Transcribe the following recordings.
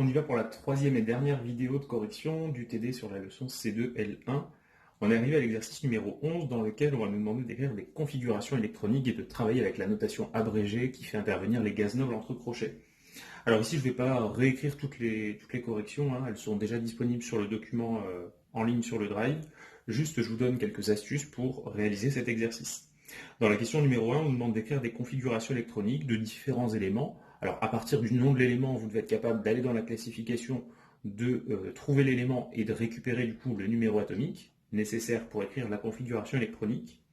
On y va pour la troisième et dernière vidéo de correction du TD sur la leçon C2L1. On est arrivé à l'exercice numéro 11 dans lequel on va nous demander d'écrire des configurations électroniques et de travailler avec la notation abrégée qui fait intervenir les gaz nobles entre crochets. Alors ici, je ne vais pas réécrire toutes les corrections, elles sont déjà disponibles sur le document en ligne sur le Drive. Juste, je vous donne quelques astuces pour réaliser cet exercice. Dans la question numéro 1, on nous demande d'écrire des configurations électroniques de différents éléments. Alors à partir du nom de l'élément, vous devez être capable d'aller dans la classification, de trouver l'élément et de récupérer du coup le numéro atomique nécessaire pour écrire la configuration électronique.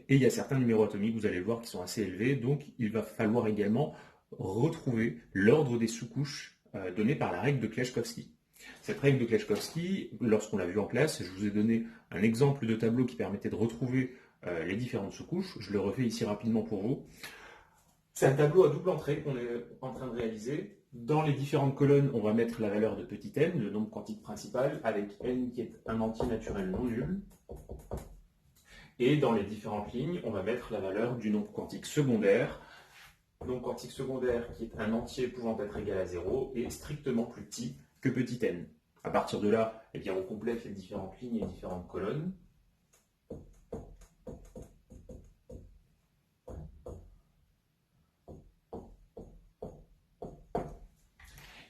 Et il y a certains numéros atomiques, vous allez le voir, qui sont assez élevés, donc il va falloir également retrouver l'ordre des sous-couches donné par la règle de Kleshkovsky. Cette règle de Kleshkovsky, lorsqu'on l'a vue en classe, je vous ai donné un exemple de tableau qui permettait de retrouver les différentes sous-couches. Je le refais ici rapidement pour vous. C'est un tableau à double entrée qu'on est en train de réaliser. Dans les différentes colonnes, on va mettre la valeur de petit n, le nombre quantique principal, avec n qui est un entier naturel non nul. Et dans les différentes lignes, on va mettre la valeur du nombre quantique secondaire. Nombre quantique secondaire qui est un entier pouvant être égal à 0 et strictement plus petit que petit n. À partir de là, eh bien, on complète les différentes lignes et les différentes colonnes.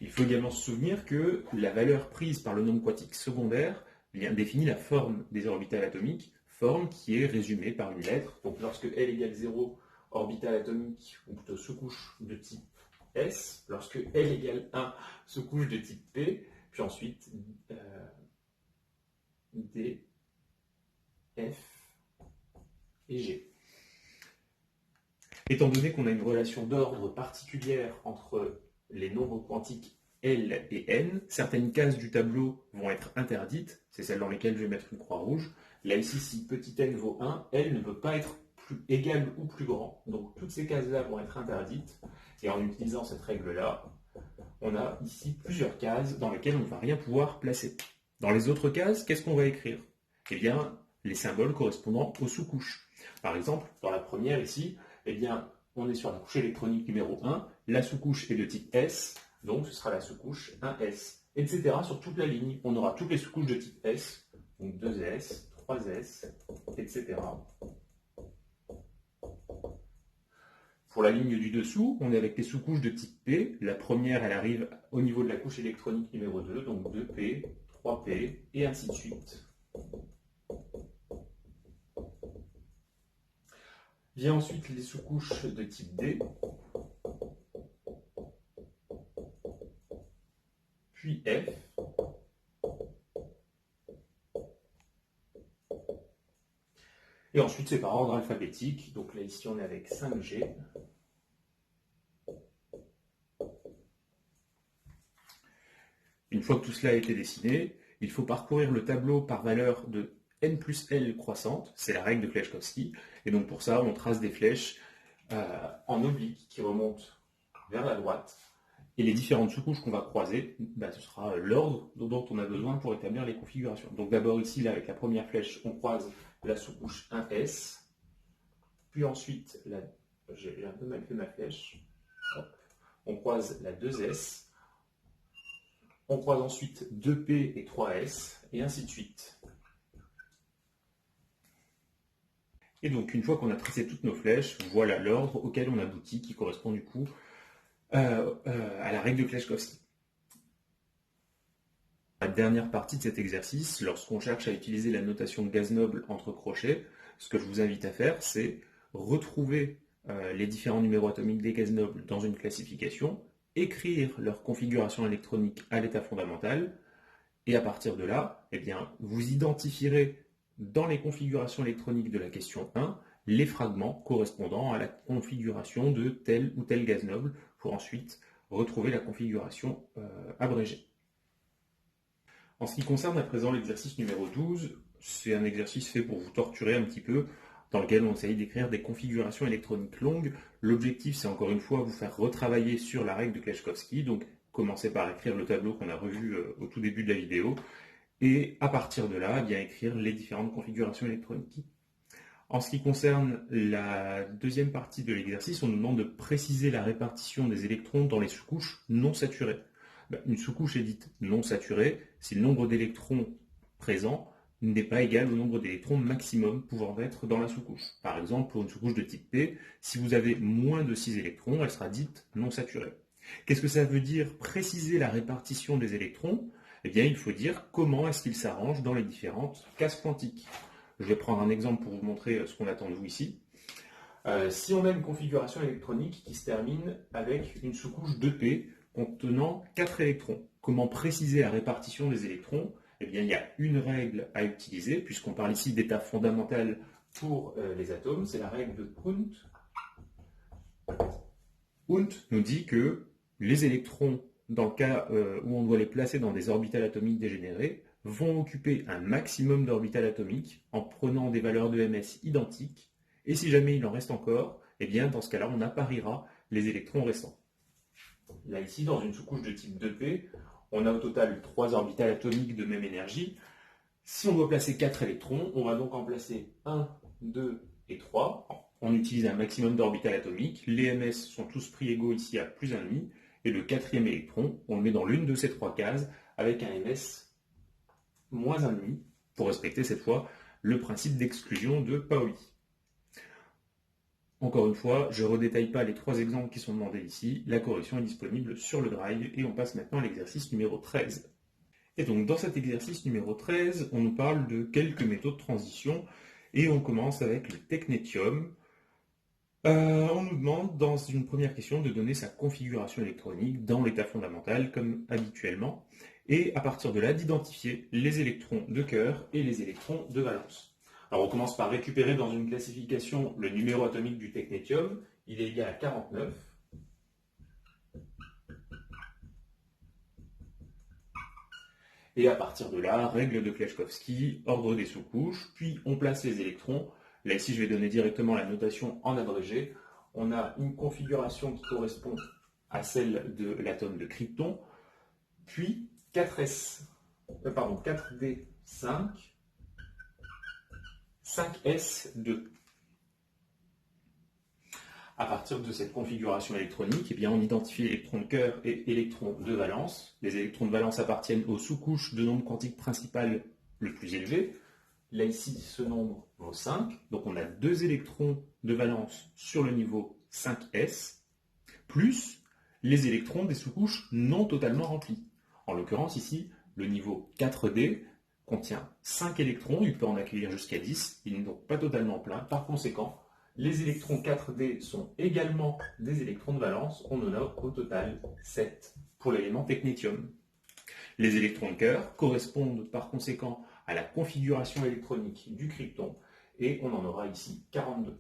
Il faut également se souvenir que la valeur prise par le nombre quantique secondaire définit la forme des orbitales atomiques, forme qui est résumée par une lettre. Donc lorsque L égale 0, orbitale atomique, ou plutôt sous-couche de type S, lorsque L égale 1, sous-couche de type P, puis ensuite D, F et G. Étant donné qu'on a une relation d'ordre particulière entre les nombres quantiques L et N, certaines cases du tableau vont être interdites, c'est celles dans lesquelles je vais mettre une croix rouge. Là ici, si petit n vaut 1, L ne peut pas être plus égal ou plus grand, donc toutes ces cases-là vont être interdites, et en utilisant cette règle-là, on a ici plusieurs cases dans lesquelles on ne va rien pouvoir placer. Dans les autres cases, qu'est-ce qu'on va écrire? Eh bien, les symboles correspondant aux sous-couches. Par exemple, dans la première ici, eh bien, on est sur la couche électronique numéro 1, la sous-couche est de type S, donc ce sera la sous-couche 1S, etc. Sur toute la ligne, on aura toutes les sous-couches de type S, donc 2S, 3S, etc. Pour la ligne du dessous, on est avec les sous-couches de type P. La première, elle arrive au niveau de la couche électronique numéro 2, donc 2P, 3P, et ainsi de suite. Vient ensuite les sous-couches de type D, puis F, et ensuite c'est par ordre alphabétique, donc là ici on est avec 5G. Une fois que tout cela a été dessiné, il faut parcourir le tableau par valeur de n plus L croissante, c'est la règle de Kleshkovsky, et donc pour ça on trace des flèches en oblique qui remontent vers la droite, et les différentes sous-couches qu'on va croiser, ce sera l'ordre dont on a besoin pour établir les configurations. Donc d'abord ici, là, avec la première flèche, on croise la sous-couche 1S, puis ensuite, j'ai un peu mal fait ma flèche, hop, on croise la 2S, on croise ensuite 2P et 3S, et ainsi de suite. Et donc, une fois qu'on a tracé toutes nos flèches, voilà l'ordre auquel on aboutit, qui correspond du coup à la règle de Kleshkovsky. La dernière partie de cet exercice, lorsqu'on cherche à utiliser la notation de gaz noble entre crochets, ce que je vous invite à faire, c'est retrouver les différents numéros atomiques des gaz nobles dans une classification, écrire leur configuration électronique à l'état fondamental, et à partir de là, eh bien, vous identifierez dans les configurations électroniques de la question 1 les fragments correspondant à la configuration de tel ou tel gaz noble pour ensuite retrouver la configuration abrégée. En ce qui concerne à présent l'exercice numéro 12, c'est un exercice fait pour vous torturer un petit peu, dans lequel on essaye d'écrire des configurations électroniques longues. L'objectif, c'est encore une fois vous faire retravailler sur la règle de Kleshkovsky, donc commencer par écrire le tableau qu'on a revu au tout début de la vidéo, et à partir de là, bien écrire les différentes configurations électroniques. En ce qui concerne la deuxième partie de l'exercice, on nous demande de préciser la répartition des électrons dans les sous-couches non saturées. Une sous-couche est dite non saturée si le nombre d'électrons présents n'est pas égal au nombre d'électrons maximum pouvant être dans la sous-couche. Par exemple, pour une sous-couche de type P, si vous avez moins de 6 électrons, elle sera dite non saturée. Qu'est-ce que ça veut dire préciser la répartition des électrons? Eh bien, il faut dire comment est-ce qu'ils s'arrangent dans les différentes cases quantiques. Je vais prendre un exemple pour vous montrer ce qu'on attend de vous ici. Si on a une configuration électronique qui se termine avec une sous-couche 2p contenant 4 électrons, comment préciser la répartition des électrons? Eh bien, il y a une règle à utiliser, puisqu'on parle ici d'état fondamental pour les atomes, c'est la règle de Hund. Hund nous dit que les électrons, dans le cas où on doit les placer dans des orbitales atomiques dégénérées, vont occuper un maximum d'orbitales atomiques en prenant des valeurs de ms identiques, et si jamais il en reste encore, eh bien, dans ce cas-là, on appariera les électrons restants. Là, ici, dans une sous-couche de type 2p, on a au total 3 orbitales atomiques de même énergie. Si on doit placer 4 électrons, on va donc en placer 1, 2 et 3. On utilise un maximum d'orbitales atomiques. Les ms sont tous prix égaux ici à plus 1,5. Et le quatrième électron, on le met dans l'une de ces 3 cases avec un ms moins 1,5 pour respecter cette fois le principe d'exclusion de Pauli. Encore une fois, je ne redétaille pas les 3 exemples qui sont demandés ici. La correction est disponible sur le drive et on passe maintenant à l'exercice numéro 13. Et donc dans cet exercice numéro 13, on nous parle de quelques métaux de transition et on commence avec le technétium. On nous demande dans une première question de donner sa configuration électronique dans l'état fondamental comme habituellement et à partir de là d'identifier les électrons de cœur et les électrons de valence. Alors on commence par récupérer dans une classification le numéro atomique du technétium, il est égal à 49. Et à partir de là, règle de Kleczkowski, ordre des sous-couches, puis on place les électrons. Là ici je vais donner directement la notation en abrégé. On a une configuration qui correspond à celle de l'atome de krypton, puis 4D5, 5S2. À partir de cette configuration électronique, eh bien, on identifie électrons de cœur et électrons de valence. Les électrons de valence appartiennent aux sous-couches de nombre quantique principal le plus élevé. Là, ici, ce nombre vaut 5. Donc, on a 2 électrons de valence sur le niveau 5S, plus les électrons des sous-couches non totalement remplis. En l'occurrence, ici, le niveau 4D contient 5 électrons. Il peut en accueillir jusqu'à 10. Il n'est donc pas totalement plein. Par conséquent, les électrons 4D sont également des électrons de valence. On en a au total 7 pour l'élément technétium. Les électrons de cœur correspondent par conséquent à la configuration électronique du krypton et on en aura ici 42.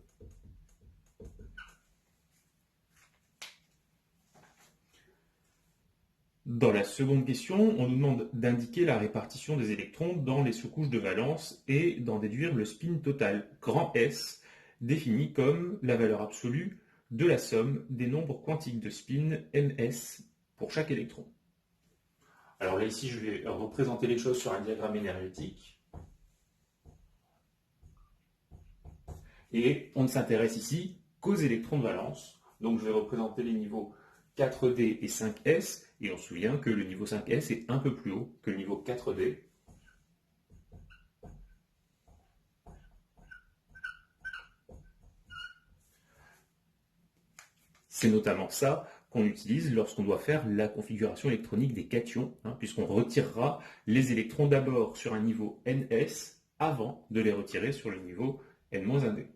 Dans la seconde question, on nous demande d'indiquer la répartition des électrons dans les sous-couches de valence et d'en déduire le spin total, grand S, défini comme la valeur absolue de la somme des nombres quantiques de spin ms pour chaque électron. Alors là ici je vais représenter les choses sur un diagramme énergétique. Et on ne s'intéresse ici qu'aux électrons de valence. Donc je vais représenter les niveaux 4D et 5S. Et on se souvient que le niveau 5S est un peu plus haut que le niveau 4D. C'est notamment ça qu'on utilise lorsqu'on doit faire la configuration électronique des cations, puisqu'on retirera les électrons d'abord sur un niveau NS avant de les retirer sur le niveau N-1D.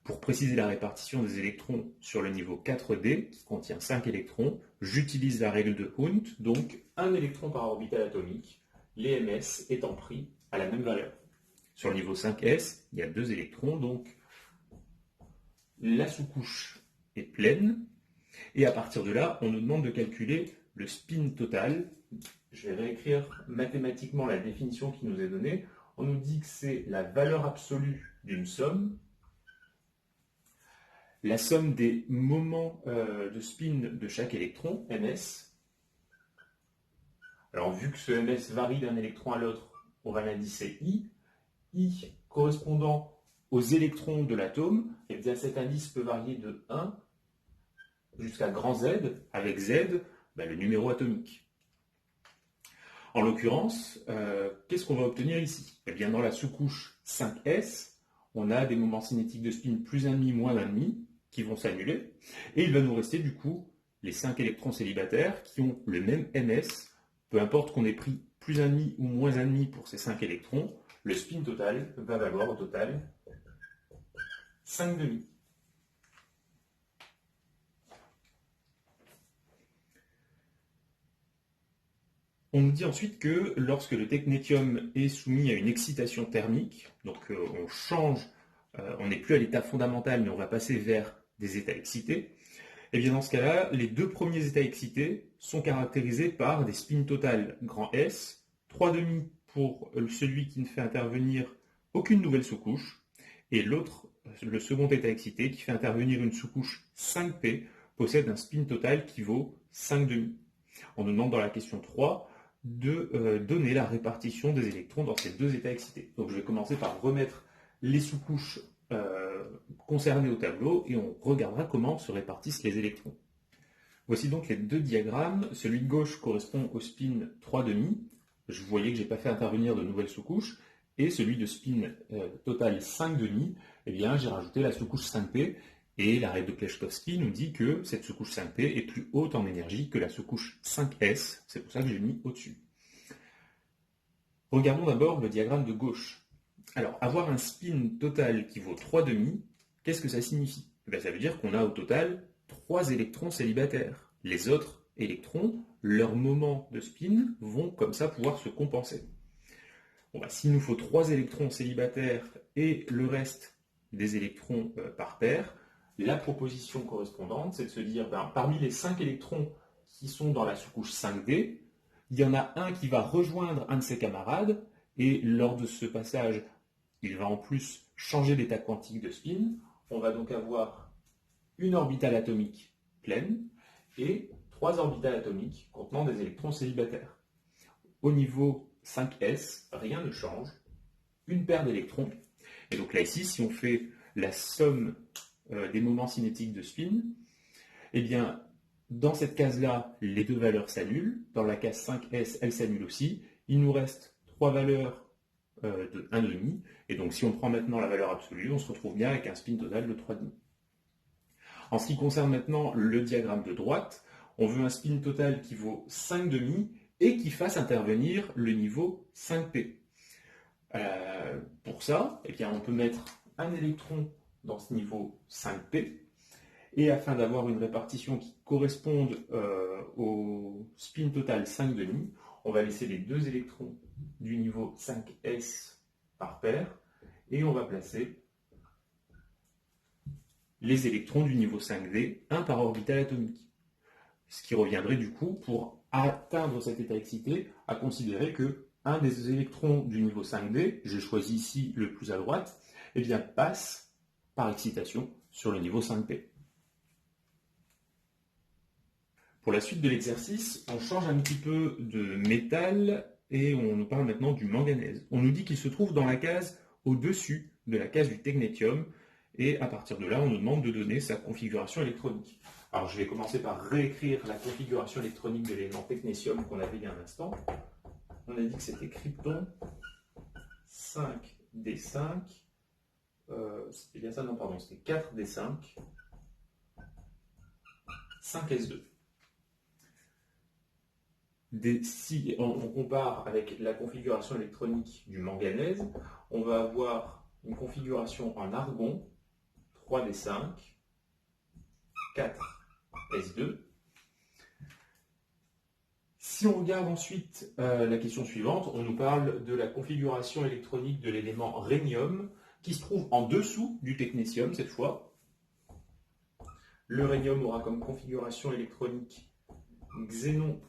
Pour préciser la répartition des électrons sur le niveau 4D, qui contient 5 électrons, j'utilise la règle de Hund, donc un électron par orbitale atomique, les ms étant pris à la même valeur. Sur le niveau 5S, il y a 2 électrons, donc la sous-couche est pleine, et à partir de là, on nous demande de calculer le spin total. Je vais réécrire mathématiquement la définition qui nous est donnée. On nous dit que c'est la valeur absolue d'une somme, la somme des moments de spin de chaque électron, ms. Alors vu que ce ms varie d'un électron à l'autre, on va l'indicer i. I correspondant aux électrons de l'atome, et bien cet indice peut varier de 1 jusqu'à grand Z, avec Z le numéro atomique. En l'occurrence, qu'est-ce qu'on va obtenir ici? Eh bien, dans la sous-couche 5s, on a des moments cinétiques de spin plus 1,5, moins 1,5 qui vont s'annuler, et il va nous rester du coup les 5 électrons célibataires qui ont le même ms, peu importe qu'on ait pris plus 1,5 ou moins 1,5 pour ces 5 électrons, le spin total va valoir au total 5,5. On nous dit ensuite que lorsque le technétium est soumis à une excitation thermique, donc on change, on n'est plus à l'état fondamental, mais on va passer vers des états excités, et bien dans ce cas-là, les deux premiers états excités sont caractérisés par des spins totales grand S, 3,5 pour celui qui ne fait intervenir aucune nouvelle sous-couche, et l'autre, le second état excité, qui fait intervenir une sous-couche 5P, possède un spin total qui vaut 5,5. On nous demande dans la question 3 de donner la répartition des électrons dans ces deux états excités. Donc je vais commencer par remettre les sous-couches concernées au tableau et on regardera comment se répartissent les électrons. Voici donc les deux diagrammes. Celui de gauche correspond au spin 3,5. Je voyais que je n'ai pas fait intervenir de nouvelles sous-couches. Et celui de spin total 5,5, eh bien j'ai rajouté la sous-couche 5P. Et la règle de Kleshkovsky nous dit que cette sous-couche 5P est plus haute en énergie que la sous-couche 5S. C'est pour ça que j'ai mis au-dessus. Regardons d'abord le diagramme de gauche. Alors, avoir un spin total qui vaut 3,5, qu'est-ce que ça signifie? Ça veut dire qu'on a au total 3 électrons célibataires. Les autres électrons, leurs moments de spin vont comme ça pouvoir se compenser. Bon, s'il nous faut 3 électrons célibataires et le reste des électrons par paire, la proposition correspondante, c'est de se dire, parmi les 5 électrons qui sont dans la sous-couche 5D, il y en a un qui va rejoindre un de ses camarades, et lors de ce passage, il va en plus changer d'état quantique de spin. On va donc avoir une orbitale atomique pleine et 3 orbitales atomiques contenant des électrons célibataires. Au niveau 5s, rien ne change, une paire d'électrons. Et donc là ici, si on fait la somme des moments cinétiques de spin, eh bien, dans cette case-là, les deux valeurs s'annulent. Dans la case 5s, elles s'annulent aussi. Il nous reste 3 valeurs de 1,5. Et donc, si on prend maintenant la valeur absolue, on se retrouve bien avec un spin total de 3,5. En ce qui concerne maintenant le diagramme de droite, on veut un spin total qui vaut 5,5 et qui fasse intervenir le niveau 5P. Pour ça, eh bien, on peut mettre un électron dans ce niveau 5P, et afin d'avoir une répartition qui corresponde au spin total 5,5, on va laisser les deux électrons du niveau 5s par paire, et on va placer les électrons du niveau 5d, un par orbital atomique. Ce qui reviendrait du coup, pour atteindre cet état excité, à considérer que un des électrons du niveau 5d, j'ai choisi ici le plus à droite, eh bien, passe par excitation sur le niveau 5p. Pour la suite de l'exercice, on change un petit peu de métal et on nous parle maintenant du manganèse. On nous dit qu'il se trouve dans la case au-dessus de la case du technétium et à partir de là, on nous demande de donner sa configuration électronique. Alors je vais commencer par réécrire la configuration électronique de l'élément technétium qu'on avait il y a un instant. On a dit que c'était krypton 5D5. C'était bien ça? Non, pardon, c'était 4D5, 5S2. Si on compare avec la configuration électronique du manganèse, on va avoir une configuration en argon 3D5, 4S2. Si on regarde ensuite la question suivante, on nous parle de la configuration électronique de l'élément rhénium qui se trouve en dessous du technétium cette fois. Le rhénium aura comme configuration électronique xénon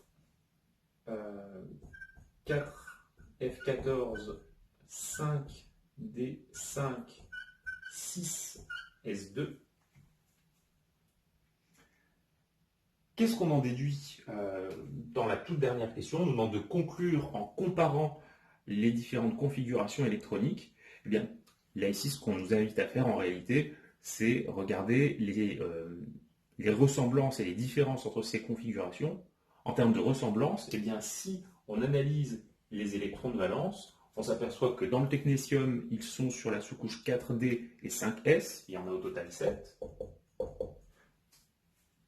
4F14, 5D5, 6S2. Qu'est-ce qu'on en déduit dans la toute dernière question? On nous demande de conclure en comparant les différentes configurations électroniques. Eh bien, là ici, ce qu'on nous invite à faire en réalité, c'est regarder les ressemblances et les différences entre ces configurations En termes de ressemblance, eh bien, si on analyse les électrons de valence, on s'aperçoit que dans le technétium, ils sont sur la sous-couche 4D et 5S, il y en a au total 7.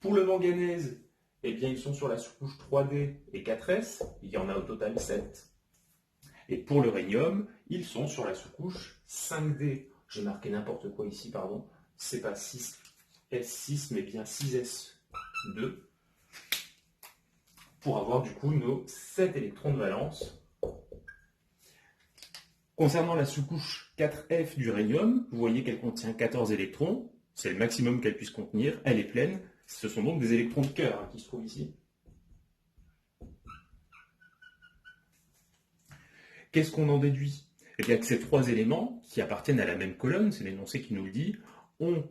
Pour le manganèse, eh bien, ils sont sur la sous-couche 3D et 4S, il y en a au total 7. Et pour le rhénium, ils sont sur la sous-couche 5D. J'ai marqué n'importe quoi ici, pardon. C'est pas 6S6, mais bien 6S2. Pour avoir du coup nos 7 électrons de valence. Concernant la sous-couche 4F du rhénium, vous voyez qu'elle contient 14 électrons. C'est le maximum qu'elle puisse contenir. Elle est pleine. Ce sont donc des électrons de cœur qui se trouvent ici. Qu'est-ce qu'on en déduit? Eh bien que ces trois éléments, qui appartiennent à la même colonne, c'est l'énoncé qui nous le dit, ont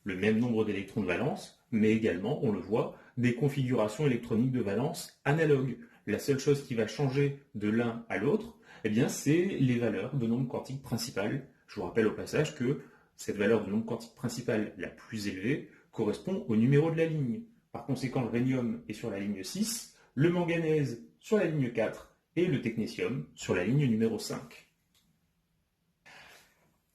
le même nombre d'électrons de valence, mais également, on le voit, des configurations électroniques de valence analogues. La seule chose qui va changer de l'un à l'autre, eh bien, c'est les valeurs de nombre quantique principal. Je vous rappelle au passage que cette valeur de nombre quantique principal la plus élevée correspond au numéro de la ligne. Par conséquent, le rhénium est sur la ligne 6, le manganèse sur la ligne 4 et le technétium sur la ligne numéro 5.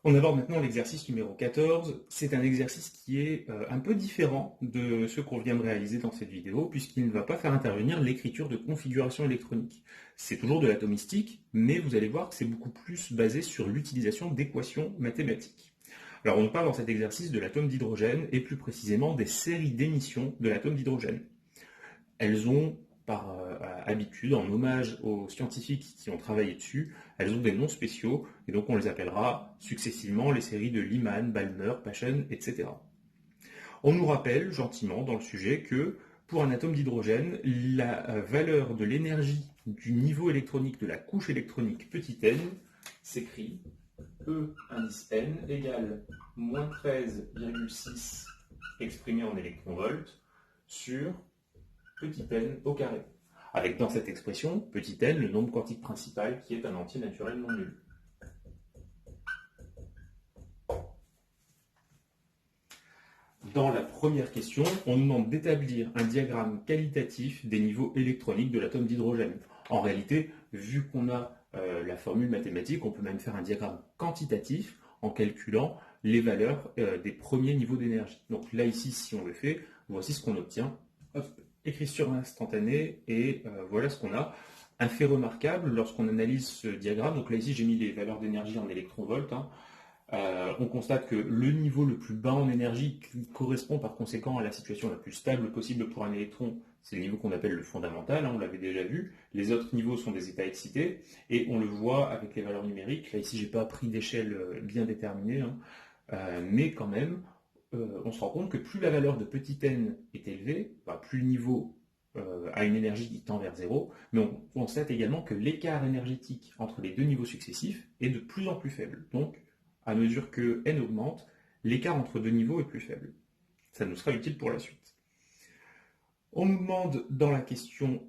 On aborde maintenant l'exercice numéro 14. C'est un exercice qui est un peu différent de ce qu'on vient de réaliser dans cette vidéo, puisqu'il ne va pas faire intervenir l'écriture de configuration électronique. C'est toujours de l'atomistique, mais vous allez voir que c'est beaucoup plus basé sur l'utilisation d'équations mathématiques. Alors on parle dans cet exercice de l'atome d'hydrogène, et plus précisément des séries d'émissions de l'atome d'hydrogène. Elles ont par habitude, en hommage aux scientifiques qui ont travaillé dessus, elles ont des noms spéciaux, et donc on les appellera successivement les séries de Lyman, Balmer, Paschen, etc. On nous rappelle gentiment dans le sujet que pour un atome d'hydrogène, la valeur de l'énergie du niveau électronique de la couche électronique petit n s'écrit E indice n égale moins 13,6 exprimé en électronvolts sur petit n au carré. Avec dans cette expression, petit n, le nombre quantique principal qui est un entier naturel non nul. Dans la première question, on nous demande d'établir un diagramme qualitatif des niveaux électroniques de l'atome d'hydrogène. En réalité, vu qu'on a la formule mathématique, on peut même faire un diagramme quantitatif en calculant les valeurs des premiers niveaux d'énergie. Donc là, ici, si on le fait, voici ce qu'on obtient. Hop. Écrit sur instantané, et voilà ce qu'on a. Un fait remarquable lorsqu'on analyse ce diagramme, donc là ici j'ai mis les valeurs d'énergie en électronvolts, on constate que le niveau le plus bas en énergie qui correspond par conséquent à la situation la plus stable possible pour un électron, c'est le niveau qu'on appelle le fondamental, on l'avait déjà vu. Les autres niveaux sont des états excités, et on le voit avec les valeurs numériques. Là ici j'ai pas pris d'échelle bien déterminée, mais quand même, on se rend compte que plus la valeur de petit n est élevée, plus le niveau a une énergie qui tend vers 0, mais on constate également que l'écart énergétique entre les deux niveaux successifs est de plus en plus faible. Donc, à mesure que n augmente, l'écart entre deux niveaux est plus faible. Ça nous sera utile pour la suite. On nous demande dans la question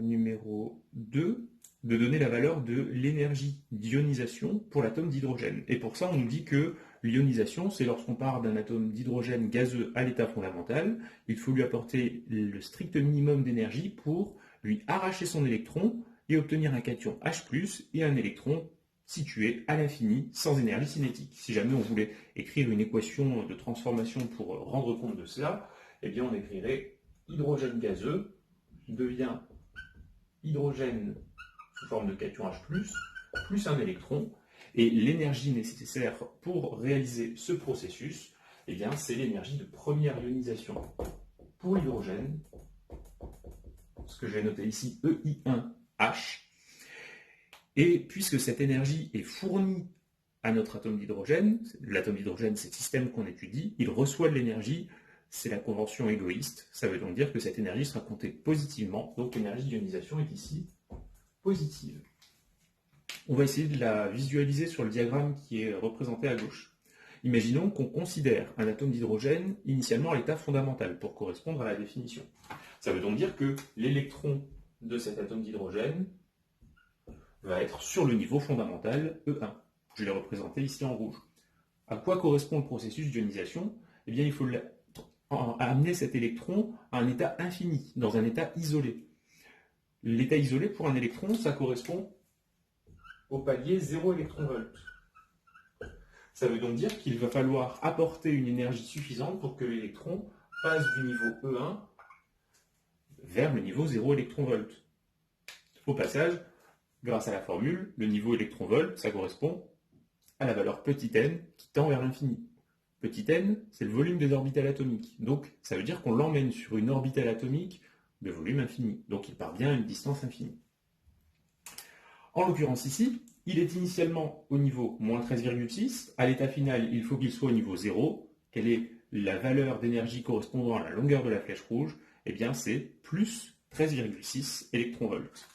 numéro 2 de donner la valeur de l'énergie d'ionisation pour l'atome d'hydrogène. Et pour ça, on nous dit que l'ionisation, c'est lorsqu'on part d'un atome d'hydrogène gazeux à l'état fondamental, il faut lui apporter le strict minimum d'énergie pour lui arracher son électron et obtenir un cation H+, et un électron situé à l'infini, sans énergie cinétique. Si jamais on voulait écrire une équation de transformation pour rendre compte de cela, eh bien on écrirait hydrogène gazeux devient hydrogène sous forme de cation H+, plus un électron, et l'énergie nécessaire pour réaliser ce processus, eh bien, c'est l'énergie de première ionisation pour l'hydrogène, ce que j'ai noté ici, EI1H. Et puisque cette énergie est fournie à notre atome d'hydrogène, l'atome d'hydrogène, c'est le système qu'on étudie, il reçoit de l'énergie, c'est la convention égoïste, ça veut donc dire que cette énergie sera comptée positivement, donc l'énergie d'ionisation est ici positive. On va essayer de la visualiser sur le diagramme qui est représenté à gauche. Imaginons qu'on considère un atome d'hydrogène initialement à l'état fondamental pour correspondre à la définition. Ça veut donc dire que l'électron de cet atome d'hydrogène va être sur le niveau fondamental E1. Je l'ai représenté ici en rouge. À quoi correspond le processus d'ionisation? Eh bien, il faut amener cet électron à un état infini, dans un état isolé. L'état isolé pour un électron, ça correspond au palier 0 électronvolt. Ça veut donc dire qu'il va falloir apporter une énergie suffisante pour que l'électron passe du niveau E1 vers le niveau 0 électronvolt. Au passage, grâce à la formule, le niveau électronvolt, ça correspond à la valeur petit n qui tend vers l'infini. Petit n, c'est le volume des orbitales atomiques. Donc, ça veut dire qu'on l'emmène sur une orbitale atomique de volume infini. Donc, il part bien à une distance infinie. En l'occurrence ici, il est initialement au niveau moins 13,6. À l'état final, il faut qu'il soit au niveau 0. Quelle est la valeur d'énergie correspondant à la longueur de la flèche rouge? Eh bien, c'est plus 13,6 électronvolts.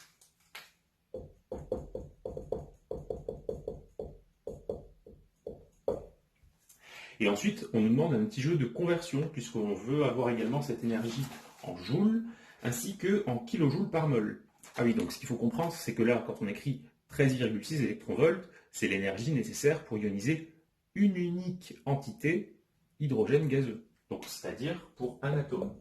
Et ensuite, on nous demande un petit jeu de conversion, puisqu'on veut avoir également cette énergie en joules, ainsi qu'en kilojoules par mol. Ah oui, donc ce qu'il faut comprendre, c'est que là, quand on écrit 13,6 électronvolts, c'est l'énergie nécessaire pour ioniser une unique entité hydrogène gazeux, donc c'est-à-dire pour un atome.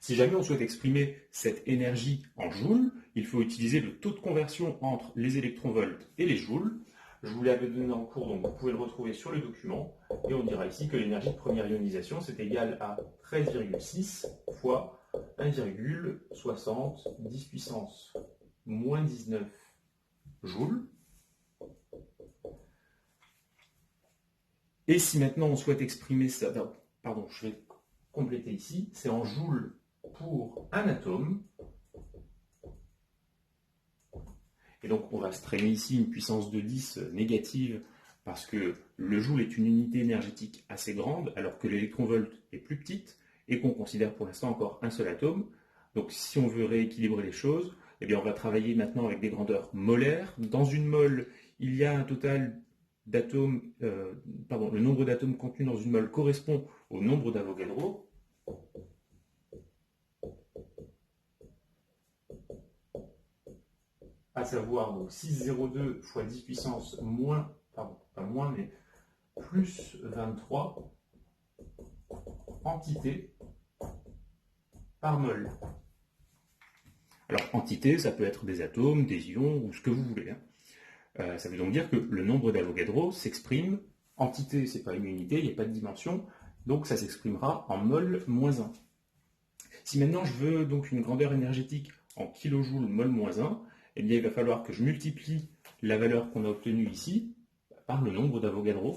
Si jamais on souhaite exprimer cette énergie en joules, il faut utiliser le taux de conversion entre les électronvolts et les joules. Je vous l'avais donné en cours, donc vous pouvez le retrouver sur le document. Et on dira ici que l'énergie de première ionisation, c'est égal à 13,6 fois 1,60 10 puissance moins 19 joules. Et si maintenant on souhaite exprimer ça, pardon, je vais compléter ici, c'est en joules pour un atome. Et donc on va se traîner ici une puissance de 10 négative parce que le joule est une unité énergétique assez grande alors que l'électronvolt est plus petite et qu'on considère pour l'instant encore un seul atome. Donc si on veut rééquilibrer les choses, eh bien on va travailler maintenant avec des grandeurs molaires. Dans une mole, il y a un total d'atomes, le nombre d'atomes contenus dans une mole correspond au nombre d'Avogadro. À savoir donc 6,02 fois 10 puissance moins, pardon, pas moins, mais plus 23 entités par mol. Alors, entité, ça peut être des atomes, des ions, ou ce que vous voulez. Ça veut donc dire que le nombre d'Avogadro s'exprime, entité, c'est pas une unité, il n'y a pas de dimension, donc ça s'exprimera en mol moins 1. Si maintenant je veux donc une grandeur énergétique en kilojoules mol moins 1, eh bien il va falloir que je multiplie la valeur qu'on a obtenue ici par le nombre d'Avogadro.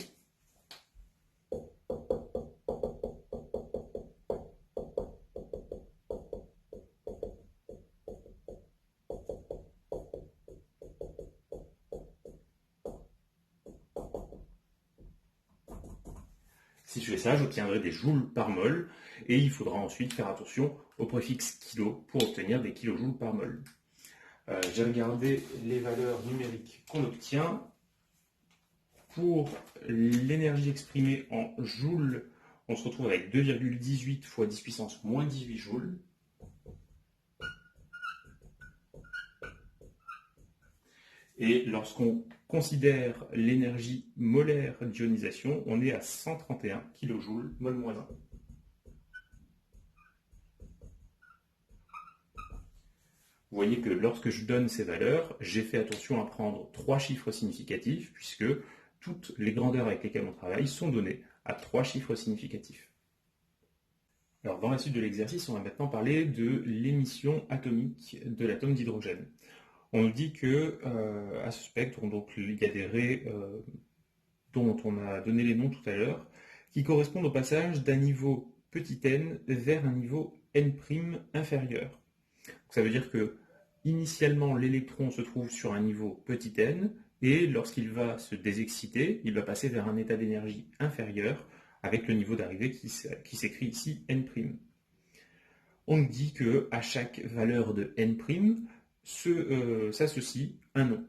Si je fais ça, j'obtiendrai des joules par mol, et il faudra ensuite faire attention au préfixe kilo pour obtenir des kilojoules par mol. J'ai regardé les valeurs numériques qu'on obtient. Pour l'énergie exprimée en joules, on se retrouve avec 2,18 fois 10 puissance moins 18 joules. Et lorsqu'on considère l'énergie molaire d'ionisation, on est à 131 kJ mol moins 1. Vous voyez que lorsque je donne ces valeurs, j'ai fait attention à prendre 3 chiffres significatifs, puisque toutes les grandeurs avec lesquelles on travaille sont données à 3 chiffres significatifs. Alors, dans la suite de l'exercice, on va maintenant parler de l'émission atomique de l'atome d'hydrogène. On nous dit que à ce spectre, donc, il y a des raies dont on a donné les noms tout à l'heure, qui correspondent au passage d'un niveau petit n vers un niveau n' inférieur. Donc, ça veut dire que initialement l'électron se trouve sur un niveau petit n, et lorsqu'il va se désexciter, il va passer vers un état d'énergie inférieur avec le niveau d'arrivée qui s'écrit ici n'. On nous dit qu'à chaque valeur de n' s'associe un nom.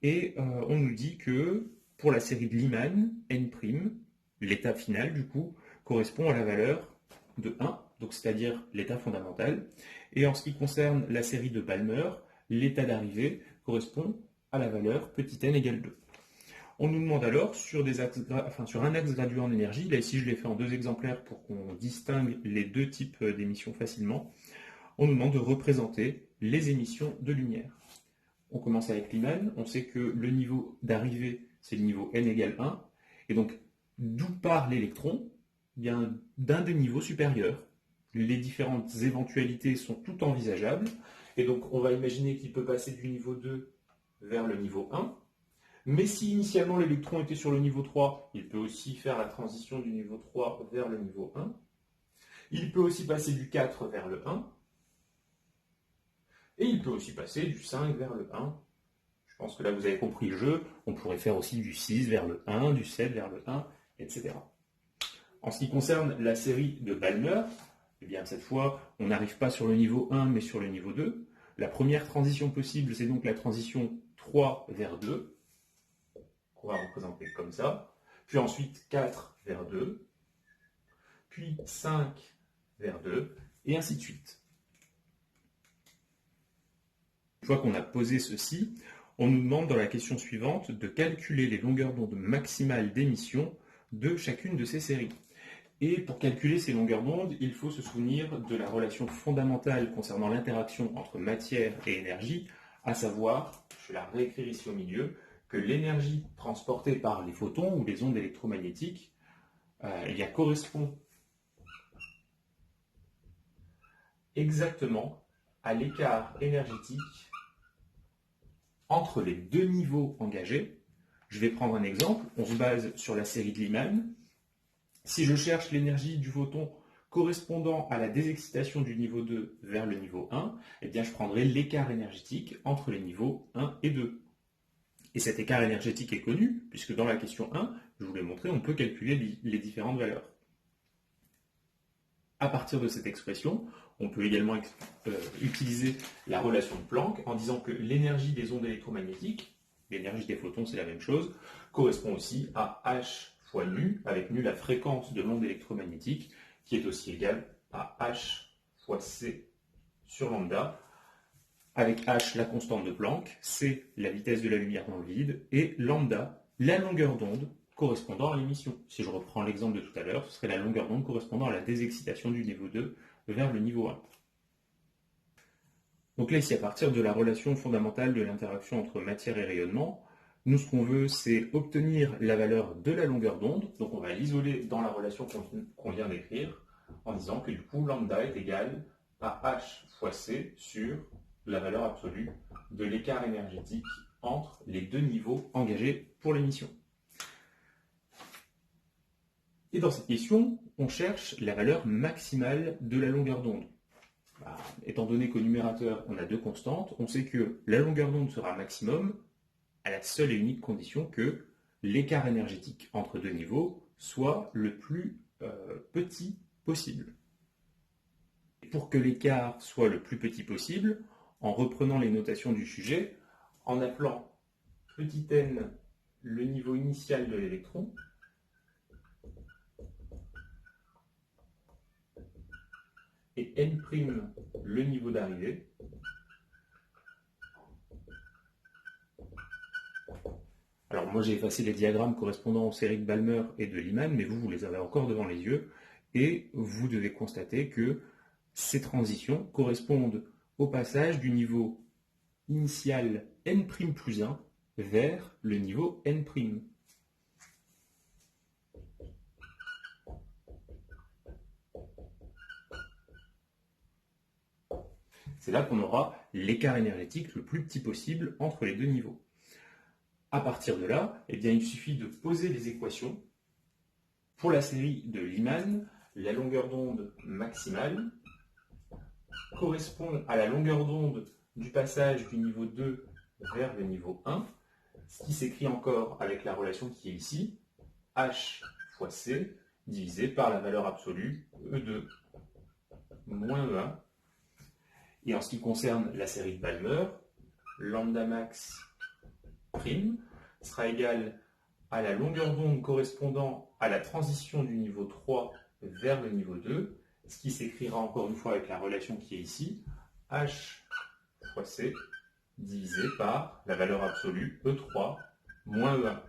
Et on nous dit que pour la série de Lyman, n', l'état final du coup, correspond à la valeur de 1, donc c'est-à-dire l'état fondamental. Et en ce qui concerne la série de Balmer, l'état d'arrivée correspond à la valeur petit n égale 2. On nous demande alors, sur un axe graduant d'énergie, là ici je l'ai fait en 2 exemplaires pour qu'on distingue les 2 types d'émissions facilement, on nous demande de représenter les émissions de lumière. On commence avec Lyman, on sait que le niveau d'arrivée, c'est le niveau n égale 1, et donc d'où part l'électron? Bien, d'un des niveaux supérieurs. Les différentes éventualités sont toutes envisageables, et donc on va imaginer qu'il peut passer du niveau 2 vers le niveau 1, mais si initialement l'électron était sur le niveau 3, il peut aussi faire la transition du niveau 3 vers le niveau 1. Il peut aussi passer du 4 vers le 1. Et il peut aussi passer du 5 vers le 1. Je pense que là vous avez compris le jeu. On pourrait faire aussi du 6 vers le 1, du 7 vers le 1, etc. En ce qui concerne la série de Balmer, eh bien cette fois, on n'arrive pas sur le niveau 1, mais sur le niveau 2. La première transition possible, c'est donc la transition 3 vers 2. On va représenter comme ça, puis ensuite 4 vers 2, puis 5 vers 2, et ainsi de suite. Une fois qu'on a posé ceci, on nous demande dans la question suivante de calculer les longueurs d'onde maximales d'émission de chacune de ces séries. Et pour calculer ces longueurs d'onde, il faut se souvenir de la relation fondamentale concernant l'interaction entre matière et énergie, à savoir, je vais la réécrire ici au milieu, que l'énergie transportée par les photons ou les ondes électromagnétiques correspond exactement à l'écart énergétique entre les 2 niveaux engagés. Je vais prendre un exemple, on se base sur la série de Lyman. Si je cherche l'énergie du photon correspondant à la désexcitation du niveau 2 vers le niveau 1, eh bien je prendrai l'écart énergétique entre les niveaux 1 et 2. Et cet écart énergétique est connu, puisque dans la question 1, je vous l'ai montré, on peut calculer les différentes valeurs. À partir de cette expression, on peut également utiliser la relation de Planck en disant que l'énergie des ondes électromagnétiques, l'énergie des photons c'est la même chose, correspond aussi à H fois nu, avec nu la fréquence de l'onde électromagnétique, qui est aussi égale à H fois C sur lambda, avec H la constante de Planck, C la vitesse de la lumière dans le vide, et lambda la longueur d'onde correspondant à l'émission. Si je reprends l'exemple de tout à l'heure, ce serait la longueur d'onde correspondant à la désexcitation du niveau 2 vers le niveau 1. Donc là, ici, à partir de la relation fondamentale de l'interaction entre matière et rayonnement, nous, ce qu'on veut, c'est obtenir la valeur de la longueur d'onde. Donc on va l'isoler dans la relation qu'on vient d'écrire, en disant que du coup, lambda est égal à H fois C sur la valeur absolue de l'écart énergétique entre les 2 niveaux engagés pour l'émission. Et dans cette question, on cherche la valeur maximale de la longueur d'onde. Étant donné qu'au numérateur, on a 2 constantes, on sait que la longueur d'onde sera maximum à la seule et unique condition que l'écart énergétique entre 2 niveaux soit le plus petit possible. Et pour que l'écart soit le plus petit possible, en reprenant les notations du sujet, en appelant petit n le niveau initial de l'électron, et n' le niveau d'arrivée, alors moi j'ai effacé les diagrammes correspondant aux séries de Balmer et de Lyman, mais vous les avez encore devant les yeux, et vous devez constater que ces transitions correspondent au passage du niveau initial n' plus 1 vers le niveau n'. C'est là qu'on aura l'écart énergétique le plus petit possible entre les 2 niveaux. À partir de là, eh bien, il suffit de poser les équations. Pour la série de Lyman, la longueur d'onde maximale correspond à la longueur d'onde du passage du niveau 2 vers le niveau 1, ce qui s'écrit encore avec la relation qui est ici, H fois C, divisé par la valeur absolue E2 moins E1. Et en ce qui concerne la série de Balmer, lambda max prime sera égal à la longueur d'onde correspondant à la transition du niveau 3 vers le niveau 2, ce qui s'écrira encore une fois avec la relation qui est ici, H fois C divisé par la valeur absolue E3 moins E1.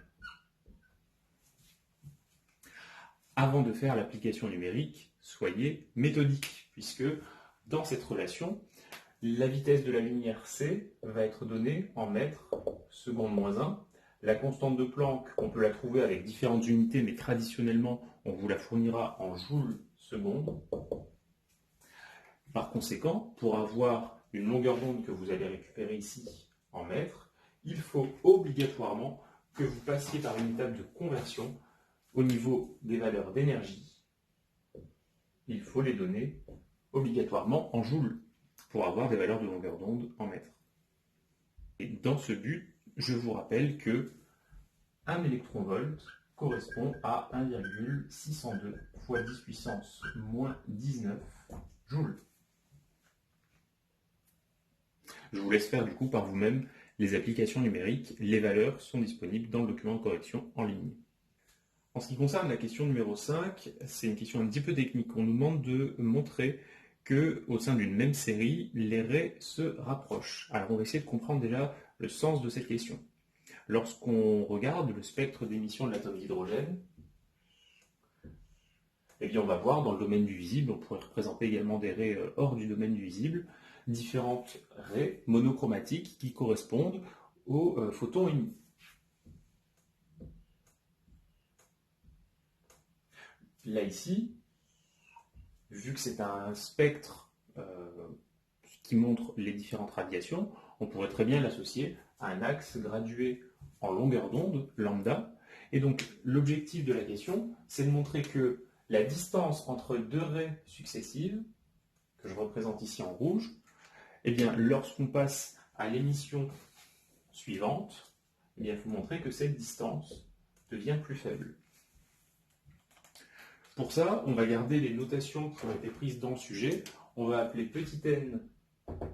Avant de faire l'application numérique, soyez méthodique, puisque dans cette relation, la vitesse de la lumière c va être donnée en mètres seconde moins 1. La constante de Planck, on peut la trouver avec différentes unités, mais traditionnellement, on vous la fournira en joules seconde. Par conséquent, pour avoir une longueur d'onde que vous allez récupérer ici en mètres, il faut obligatoirement que vous passiez par une étape de conversion au niveau des valeurs d'énergie. Il faut les donner obligatoirement en joules pour avoir des valeurs de longueur d'onde en mètres. Et dans ce but, je vous rappelle que 1 électronvolt correspond à 1,602 fois 10 puissance moins 19 joules. Je vous laisse faire du coup par vous-même les applications numériques. Les valeurs sont disponibles dans le document de correction en ligne. En ce qui concerne la question numéro 5, c'est une question un petit peu technique. On nous demande de montrer qu'au sein d'une même série, les raies se rapprochent. Alors on va essayer de comprendre déjà le sens de cette question. Lorsqu'on regarde le spectre d'émission de l'atome d'hydrogène, eh bien on va voir dans le domaine du visible, on pourrait représenter également des raies hors du domaine du visible, différentes raies monochromatiques qui correspondent aux photons émis. Là ici, vu que c'est un spectre qui montre les différentes radiations, on pourrait très bien l'associer à un axe gradué en longueur d'onde, lambda. Et donc l'objectif de la question, c'est de montrer que la distance entre deux raies successives, que je représente ici en rouge, eh bien lorsqu'on passe à l'émission suivante, eh bien, il faut montrer que cette distance devient plus faible. Pour ça, on va garder les notations qui ont été prises dans le sujet. On va appeler petit n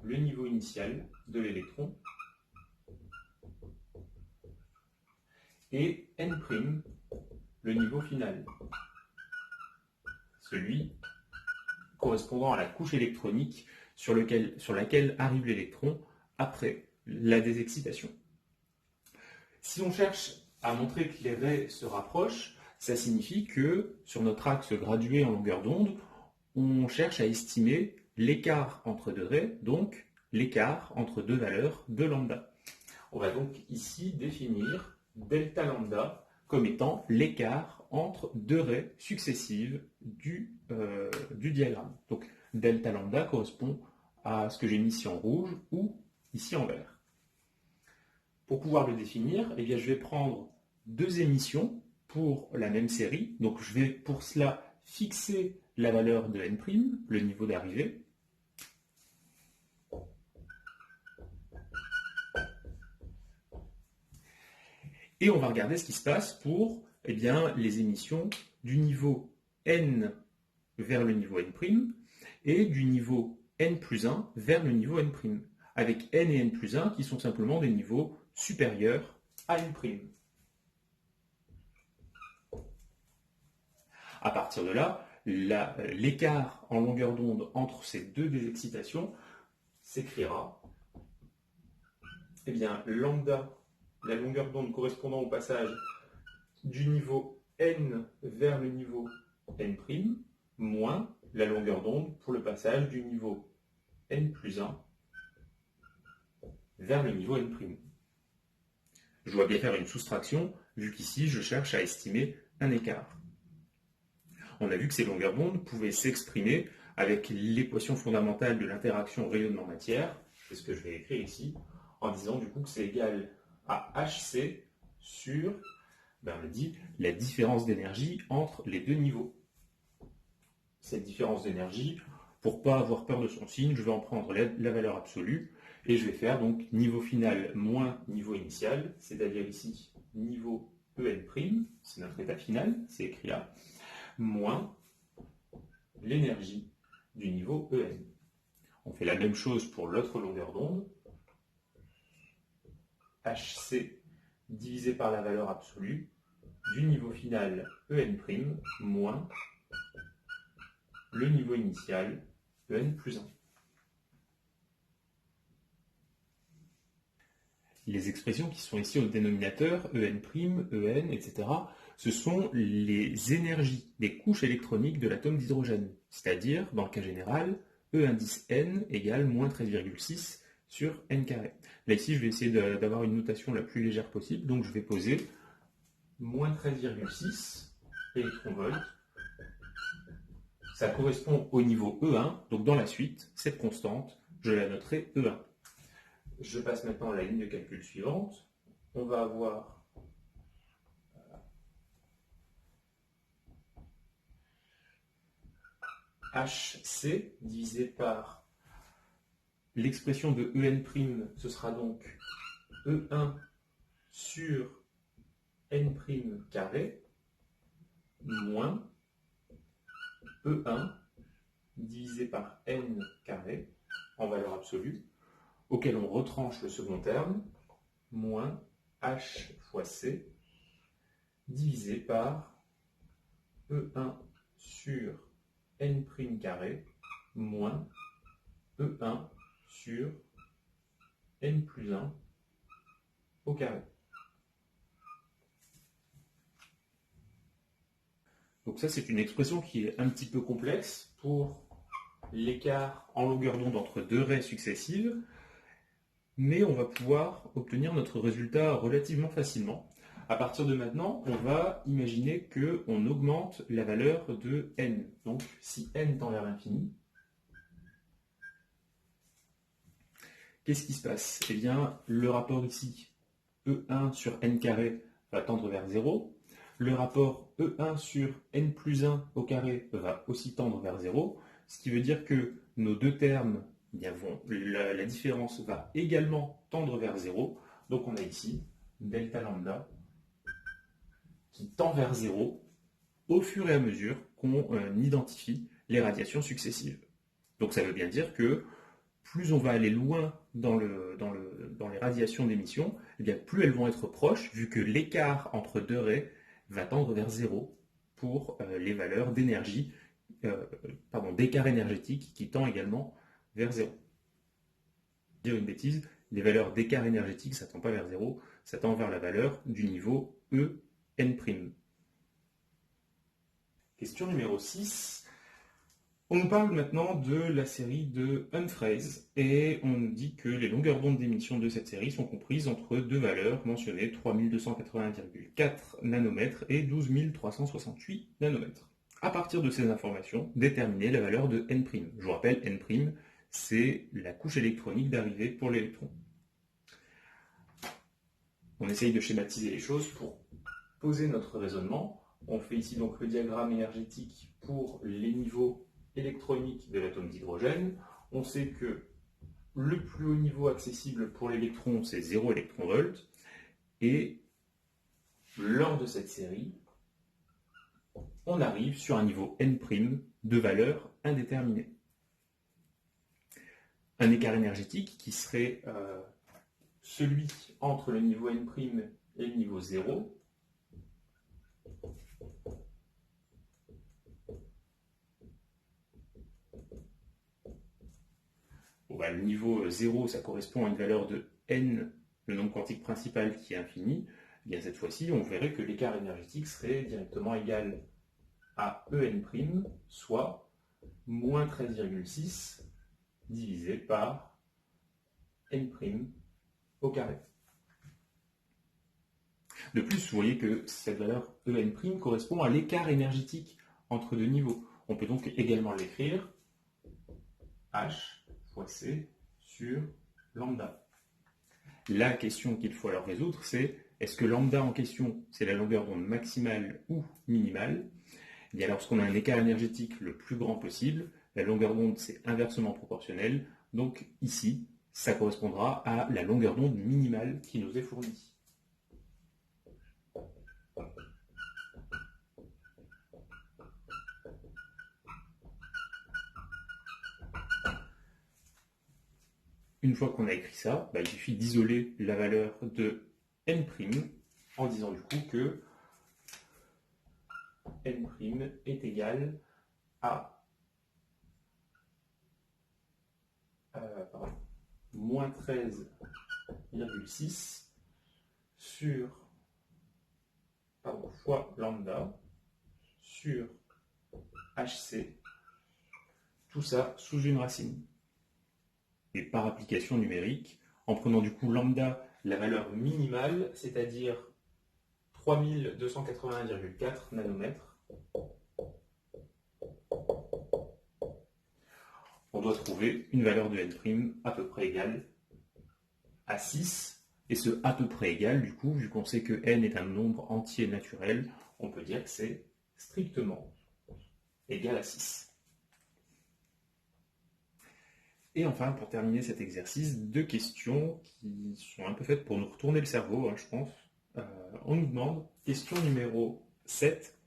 le niveau initial de l'électron et n' le niveau final, celui correspondant à la couche électronique sur laquelle arrive l'électron après la désexcitation. Si on cherche à montrer que les raies se rapprochent, ça signifie que sur notre axe gradué en longueur d'onde, on cherche à estimer l'écart entre deux raies, donc l'écart entre deux valeurs de lambda. On va donc ici définir delta lambda comme étant l'écart entre deux raies successives du diagramme. Donc delta lambda correspond à ce que j'ai mis ici en rouge ou ici en vert. Pour pouvoir le définir, eh bien, je vais prendre deux émissions pour la même série. Donc je vais pour cela fixer la valeur de n', le niveau d'arrivée. Et on va regarder ce qui se passe pour les émissions du niveau n vers le niveau n' et du niveau n plus 1 vers le niveau n', avec n et n plus 1 qui sont simplement des niveaux supérieurs à n'. À partir de là, l'écart en longueur d'onde entre ces deux désexcitations s'écrira lambda, la longueur d'onde correspondant au passage du niveau n vers le niveau n', moins la longueur d'onde pour le passage du niveau n plus 1 vers le niveau n'. Je dois bien faire une soustraction, vu qu'ici je cherche à estimer un écart. On a vu que ces longueurs d'onde pouvaient s'exprimer avec l'équation fondamentale de l'interaction rayonnement-matière, c'est ce que je vais écrire ici, en disant du coup que c'est égal à HC sur, on dit, la différence d'énergie entre les deux niveaux. Cette différence d'énergie, pour ne pas avoir peur de son signe, je vais en prendre la valeur absolue, et je vais faire donc niveau final moins niveau initial, c'est-à-dire ici niveau En', c'est notre état final, c'est écrit là, moins l'énergie du niveau En. On fait la même chose pour l'autre longueur d'onde, HC divisé par la valeur absolue du niveau final En' moins le niveau initial En plus 1. Les expressions qui sont ici au dénominateur, En', En, etc., Ce sont les énergies des couches électroniques de l'atome d'hydrogène, c'est-à-dire, dans le cas général, E indice n égale moins 13,6 sur n carré. Là ici, je vais essayer d'avoir une notation la plus légère possible, donc je vais poser moins 13,6 électronvolts. Ça correspond au niveau E1, donc dans la suite, cette constante, je la noterai E1. Je passe maintenant à la ligne de calcul suivante. On va avoir HC divisé par l'expression de En', ce sera donc E1 sur N' carré moins E1 divisé par N carré en valeur absolue, auquel on retranche le second terme, moins H fois C divisé par E1 sur N' carré moins E1 sur N plus 1 au carré. Donc ça, c'est une expression qui est un petit peu complexe pour l'écart en longueur d'onde entre deux raies successives, mais on va pouvoir obtenir notre résultat relativement facilement. À partir de maintenant, on va imaginer qu'on augmente la valeur de n. Donc si n tend vers l'infini, qu'est-ce qui se passe? Eh bien, le rapport ici, E1 sur n carré, va tendre vers 0. Le rapport E1 sur n plus 1 au carré va aussi tendre vers 0, ce qui veut dire que nos deux termes, eh bien, la différence va également tendre vers 0. Donc on a ici delta lambda qui tend vers 0 au fur et à mesure qu'on identifie les radiations successives. Donc ça veut bien dire que plus on va aller loin dans les radiations d'émission, eh bien plus elles vont être proches, vu que l'écart entre deux raies va tendre vers 0 pour les valeurs d'énergie, d'écart énergétique qui tend également vers 0. Dire une bêtise, les valeurs d'écart énergétique, ça ne tend pas vers 0, ça tend vers la valeur du niveau En'. Question numéro 6. On nous parle maintenant de la série de Humphreys et on nous dit que les longueurs d'onde d'émission de cette série sont comprises entre deux valeurs mentionnées 3280,4 nanomètres et 12368 nanomètres. À partir de ces informations, déterminer la valeur de N'. Je vous rappelle, N', c'est la couche électronique d'arrivée pour l'électron. On essaye de schématiser les choses pour poser notre raisonnement. On fait ici donc le diagramme énergétique pour les niveaux électronique de l'atome d'hydrogène. On sait que le plus haut niveau accessible pour l'électron, c'est 0 électronvolt. Et lors de cette série, on arrive sur un niveau N' de valeur indéterminée. Un écart énergétique qui serait celui entre le niveau N' et le niveau 0. Le niveau 0, ça correspond à une valeur de n, le nombre quantique principal qui est infini. Et bien cette fois-ci, on verrait que l'écart énergétique serait directement égal à En', soit moins 13,6 divisé par N' au carré. De plus, vous voyez que cette valeur En' correspond à l'écart énergétique entre deux niveaux. On peut donc également l'écrire H fois C sur lambda. La question qu'il faut alors résoudre, c'est est-ce que lambda en question, c'est la longueur d'onde maximale ou minimale? Et bien lorsqu'on a un écart énergétique le plus grand possible, la longueur d'onde c'est inversement proportionnel, donc ici, ça correspondra à la longueur d'onde minimale qui nous est fournie. Une fois qu'on a écrit ça, il suffit d'isoler la valeur de N' en disant du coup que N' est égal à moins 13,6 sur fois lambda sur HC, tout ça sous une racine. Et par application numérique, en prenant du coup lambda, la valeur minimale, c'est-à-dire 3281,4 nanomètres, on doit trouver une valeur de n' à peu près égale à 6. Et ce à peu près égal, du coup, vu qu'on sait que n est un nombre entier naturel, on peut dire que c'est strictement égal à 6. Et enfin, pour terminer cet exercice, deux questions qui sont un peu faites pour nous retourner le cerveau, je pense. On nous demande, question numéro 7.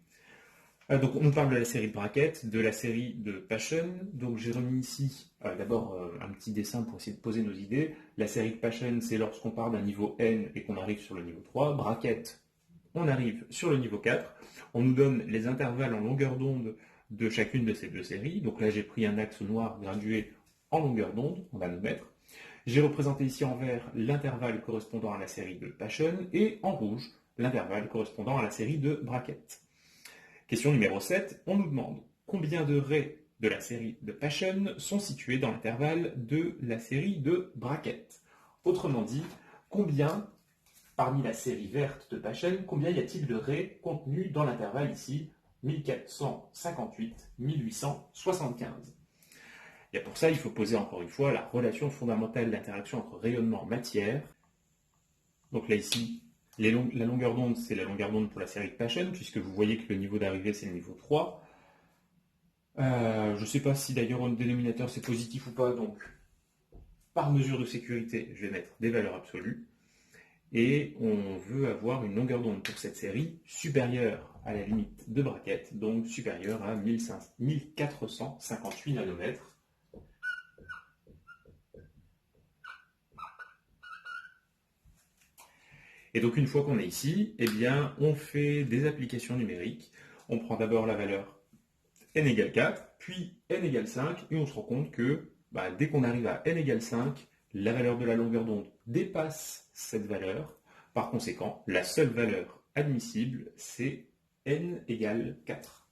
Donc on nous parle de la série de brackets, de la série de Paschen. Donc j'ai remis ici d'abord un petit dessin pour essayer de poser nos idées. La série de Paschen, c'est lorsqu'on part d'un niveau n et qu'on arrive sur le niveau 3. Bracket, on arrive sur le niveau 4. On nous donne les intervalles en longueur d'onde de chacune de ces deux séries. Donc là j'ai pris un axe noir gradué en longueur d'onde, en nanomètres. J'ai représenté ici en vert l'intervalle correspondant à la série de Paschen et en rouge l'intervalle correspondant à la série de brackets. Question numéro 7, on nous demande combien de raies de la série de Paschen sont situées dans l'intervalle de la série de brackets. Autrement dit, combien, parmi la série verte de Paschen, combien y a-t-il de raies contenues dans l'intervalle ici 1458-1875. Et pour ça, il faut poser encore une fois la relation fondamentale d'interaction entre rayonnement-matière. Donc là, ici, la longueur d'onde, c'est la longueur d'onde pour la série de Paschen, puisque vous voyez que le niveau d'arrivée, c'est le niveau 3. Je ne sais pas si d'ailleurs le dénominateur, c'est positif ou pas, donc par mesure de sécurité, je vais mettre des valeurs absolues. Et on veut avoir une longueur d'onde pour cette série supérieure à la limite de bracket, donc supérieure à 1458 nanomètres. Et donc une fois qu'on est ici, eh bien, on fait des applications numériques. On prend d'abord la valeur n égale 4, puis n égale 5, et on se rend compte que dès qu'on arrive à n égale 5, la valeur de la longueur d'onde dépasse cette valeur. Par conséquent, la seule valeur admissible, c'est n égale 4.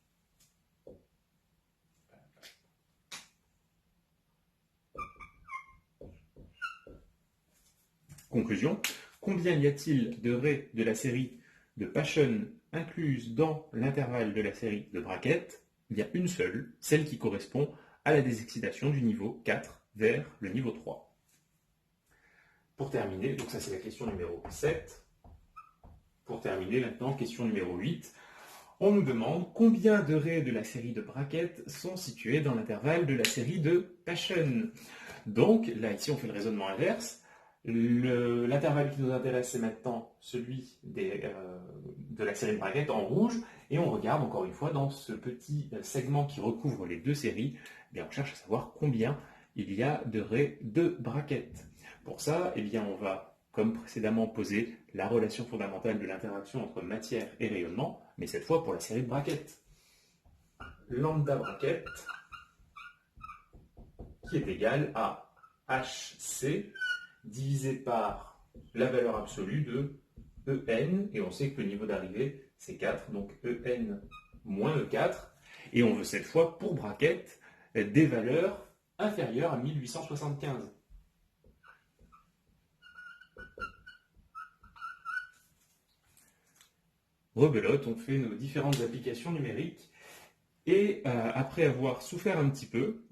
Conclusion. Combien y a-t-il de raies de la série de Paschen incluses dans l'intervalle de la série de brackets? Il y a une seule, celle qui correspond à la désexcitation du niveau 4 vers le niveau 3. Pour terminer, donc ça c'est la question numéro 7. Pour terminer maintenant, question numéro 8. On nous demande combien de raies de la série de brackets sont situées dans l'intervalle de la série de Paschen. Donc là, ici, on fait le raisonnement inverse. L'intervalle qui nous intéresse, c'est maintenant celui de la série de brackets en rouge, et on regarde encore une fois dans ce petit segment qui recouvre les deux séries, eh bien, on cherche à savoir combien il y a de raies de brackets. Pour ça, eh bien, on va, comme précédemment, poser la relation fondamentale de l'interaction entre matière et rayonnement, mais cette fois pour la série de brackets. Lambda bracket qui est égal à HC divisé par la valeur absolue de En, et on sait que le niveau d'arrivée c'est 4, donc En moins E4, et on veut cette fois pour bracket des valeurs inférieures à 1875. Rebelote, on fait nos différentes applications numériques, et après avoir souffert un petit peu,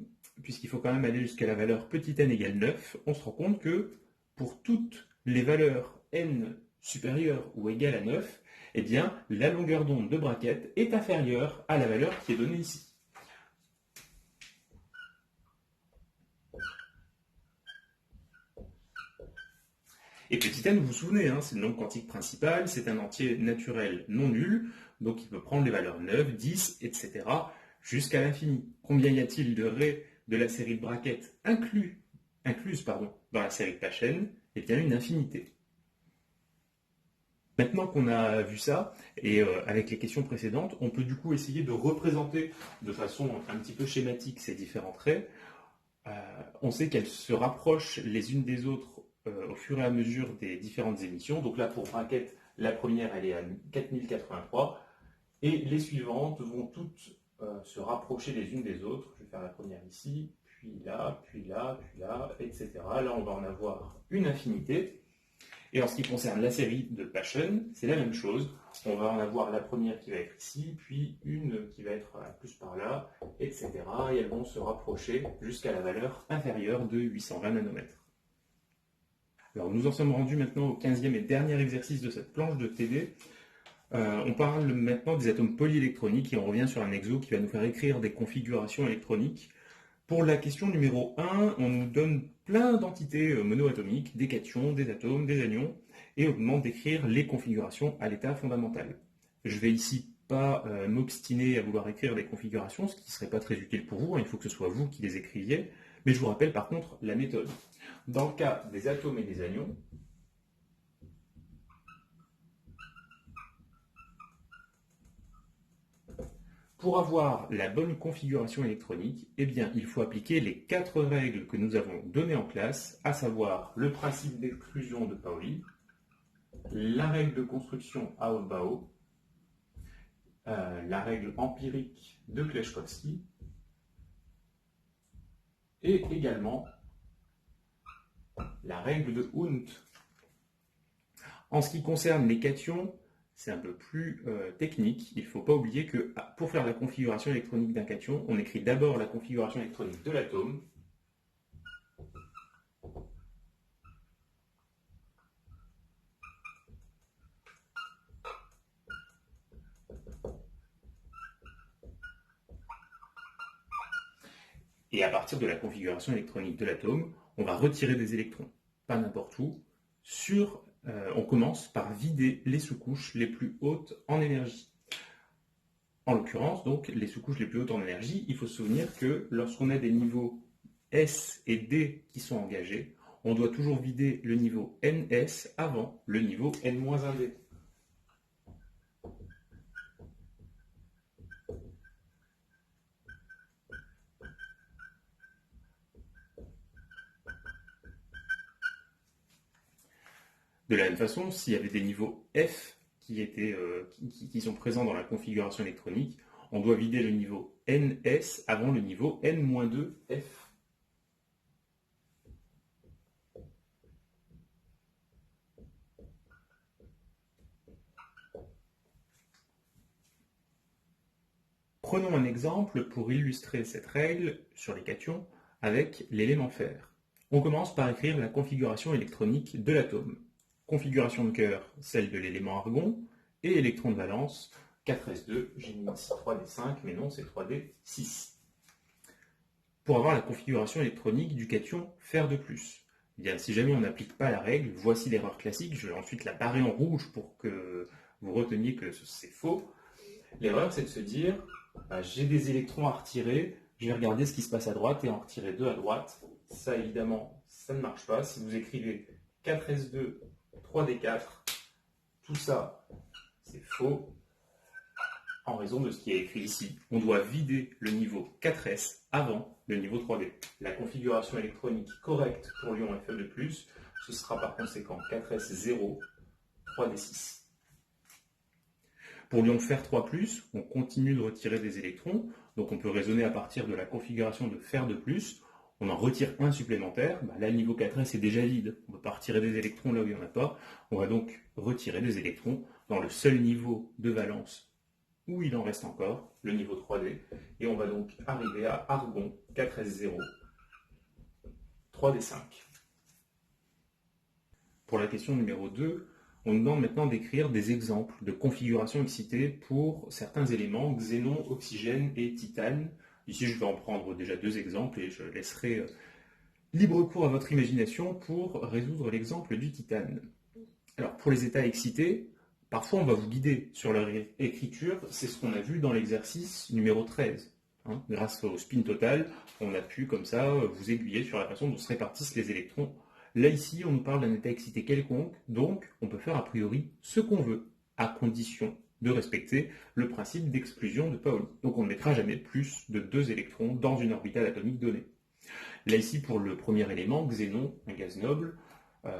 puisqu'il faut quand même aller jusqu'à la valeur petit n égale 9, on se rend compte que pour toutes les valeurs n supérieures ou égales à 9, eh bien, la longueur d'onde de bracket est inférieure à la valeur qui est donnée ici. Et petit n, vous vous souvenez, c'est le nombre quantique principal, c'est un entier naturel non nul, donc il peut prendre les valeurs 9, 10, etc. jusqu'à l'infini. Combien y a-t-il de raies de la série de brackets incluses dans la série de Paschen? Eh bien, une infinité. Maintenant qu'on a vu ça, et avec les questions précédentes, on peut du coup essayer de représenter de façon un petit peu schématique ces différentes raies. On sait qu'elles se rapprochent les unes des autres au fur et à mesure des différentes émissions. Donc là, pour bracket, La première, elle est à 4083, et les suivantes vont toutes se rapprocher les unes des autres. Je vais faire la première ici, puis là, puis là, puis là, etc. Là, on va en avoir une infinité. Et en ce qui concerne la série de Paschen, c'est la même chose. On va en avoir la première qui va être ici, puis une qui va être plus par là, etc. Et elles vont se rapprocher jusqu'à la valeur inférieure de 820 nanomètres. Alors nous en sommes rendus maintenant au 15e et dernier exercice de cette planche de TD. On parle maintenant des atomes polyélectroniques et on revient sur un exo qui va nous faire écrire des configurations électroniques. Pour la question numéro 1, on nous donne plein d'entités monoatomiques, des cations, des atomes, des anions, et on nous demande d'écrire les configurations à l'état fondamental. Je vais ici pas m'obstiner à vouloir écrire les configurations, ce qui ne serait pas très utile pour vous, il faut que ce soit vous qui les écriviez, mais je vous rappelle par contre la méthode. Dans le cas des atomes et des anions, pour avoir la bonne configuration électronique, eh bien, il faut appliquer les 4 règles que nous avons données en classe, à savoir le principe d'exclusion de Pauli, la règle de construction Ahaut-Bao, la règle empirique de Kleshkovsky, et également la règle de Hund. En ce qui concerne les cations, c'est un peu plus technique. Il ne faut pas oublier que pour faire la configuration électronique d'un cation, on écrit d'abord la configuration électronique de l'atome. Et à partir de la configuration électronique de l'atome, on va retirer des électrons, pas n'importe où. On commence par vider les sous-couches les plus hautes en énergie. En l'occurrence, donc, les sous-couches les plus hautes en énergie, il faut se souvenir que lorsqu'on a des niveaux S et D qui sont engagés, on doit toujours vider le niveau NS avant le niveau N-1D. De la même façon, s'il y avait des niveaux F qui sont présents dans la configuration électronique, on doit vider le niveau NS avant le niveau N-2F. Prenons un exemple pour illustrer cette règle sur les cations avec l'élément fer. On commence par écrire la configuration électronique de l'atome. Configuration de cœur, celle de l'élément argon, et électron de valence, 4s2, j'ai mis ici 3d5, mais non, c'est 3d6. Pour avoir la configuration électronique du cation fer de plus, eh bien, si jamais on n'applique pas la règle, voici l'erreur classique, je vais ensuite la barrer en rouge pour que vous reteniez que c'est faux. L'erreur, c'est de se dire, j'ai des électrons à retirer, je vais regarder ce qui se passe à droite et en retirer 2 à droite. Ça, évidemment, ça ne marche pas. Si vous écrivez 4s2, 3d4, tout ça, c'est faux en raison de ce qui est écrit ici. On doit vider le niveau 4s avant le niveau 3d. La configuration électronique correcte pour l'ion Fe de plus, ce sera par conséquent 4s0, 3d6. Pour l'ion fer 3+, on continue de retirer des électrons, donc on peut raisonner à partir de la configuration de fer de plus. On en retire un supplémentaire, là le niveau 4s est déjà vide, on ne peut pas retirer des électrons là où il n'y en a pas. On va donc retirer des électrons dans le seul niveau de valence où il en reste encore, le niveau 3D, et on va donc arriver à argon 4s0, 3d5. Pour la question numéro 2, on nous demande maintenant d'écrire des exemples de configuration excitée pour certains éléments, xénon, oxygène et titane. Ici, je vais en prendre déjà 2 exemples et je laisserai libre cours à votre imagination pour résoudre l'exemple du titane. Alors, pour les états excités, parfois on va vous guider sur leur écriture, c'est ce qu'on a vu dans l'exercice numéro 13. Grâce au spin total, on a pu comme ça vous aiguiller sur la façon dont se répartissent les électrons. Là ici, on nous parle d'un état excité quelconque, donc on peut faire a priori ce qu'on veut, à condition de respecter le principe d'exclusion de Pauli. Donc on ne mettra jamais plus de 2 électrons dans une orbitale atomique donnée. Là ici, pour le premier élément, xénon, un gaz noble,